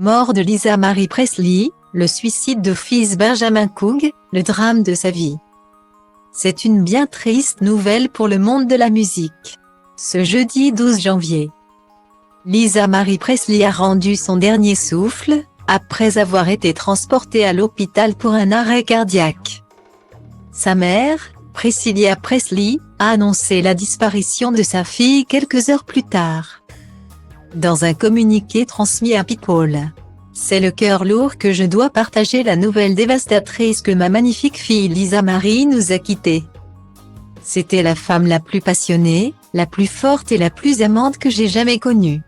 Mort de Lisa Marie Presley, le suicide de fils Benjamin Coog, le drame de sa vie. C'est une bien triste nouvelle pour le monde de la musique. Ce jeudi 12 janvier, Lisa Marie Presley a rendu son dernier souffle, après avoir été transportée à l'hôpital pour un arrêt cardiaque. Sa mère, Priscilla Presley, a annoncé la disparition de sa fille quelques heures plus tard. Dans un communiqué transmis à People, « C'est le cœur lourd que je dois partager la nouvelle dévastatrice que ma magnifique fille Lisa Marie nous a quittés. C'était la femme la plus passionnée, la plus forte et la plus aimante que j'ai jamais connue. »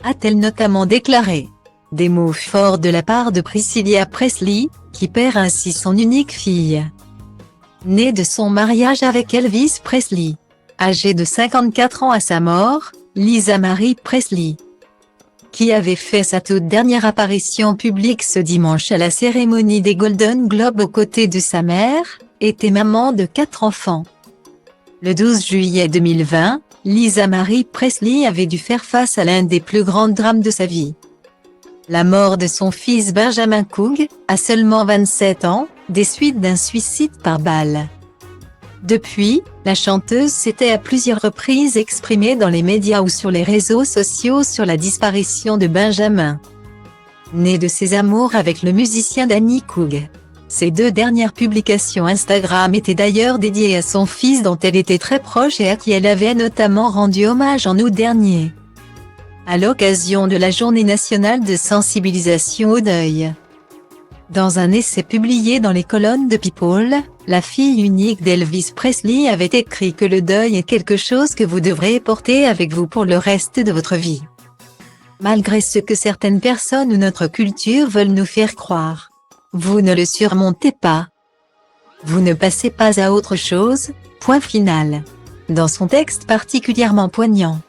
A-t-elle notamment déclaré. Des mots forts de la part de Priscilla Presley, qui perd ainsi son unique fille. Née de son mariage avec Elvis Presley. Âgée de 54 ans à sa mort, Lisa Marie Presley, qui avait fait sa toute dernière apparition publique ce dimanche à la cérémonie des Golden Globes aux côtés de sa mère, était maman de 4 enfants. Le 12 juillet 2020, Lisa Marie Presley avait dû faire face à l'un des plus grands drames de sa vie. La mort de son fils Benjamin Coog, à seulement 27 ans, des suites d'un suicide par balle. Depuis, la chanteuse s'était à plusieurs reprises exprimée dans les médias ou sur les réseaux sociaux sur la disparition de Benjamin, né de ses amours avec le musicien Danny Coog. Ces 2 dernières publications Instagram étaient d'ailleurs dédiées à son fils dont elle était très proche et à qui elle avait notamment rendu hommage en août dernier, à l'occasion de la Journée nationale de sensibilisation au deuil. Dans un essai publié dans les colonnes de People, la fille unique d'Elvis Presley avait écrit que le deuil est quelque chose que vous devrez porter avec vous pour le reste de votre vie. Malgré ce que certaines personnes ou notre culture veulent nous faire croire, vous ne le surmontez pas. Vous ne passez pas à autre chose, point final. Dans son texte particulièrement poignant,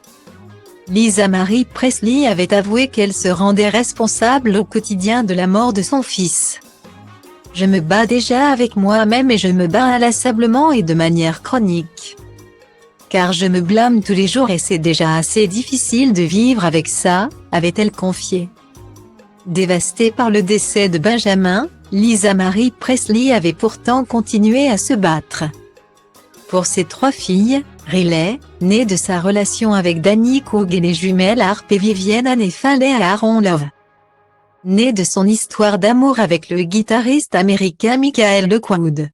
Lisa Marie Presley avait avoué qu'elle se rendait responsable au quotidien de la mort de son fils. « Je me bats déjà avec moi-même et je me bats inlassablement et de manière chronique. Car je me blâme tous les jours et c'est déjà assez difficile de vivre avec ça », avait-elle confié. Dévastée par le décès de Benjamin, Lisa Marie Presley avait pourtant continué à se battre pour ses 3 filles, Riley, née de sa relation avec Danny Coog, et les jumelles Harp et Vivienne Anne et Finlay Aaron Love, née de son histoire d'amour avec le guitariste américain Michael Lequoud.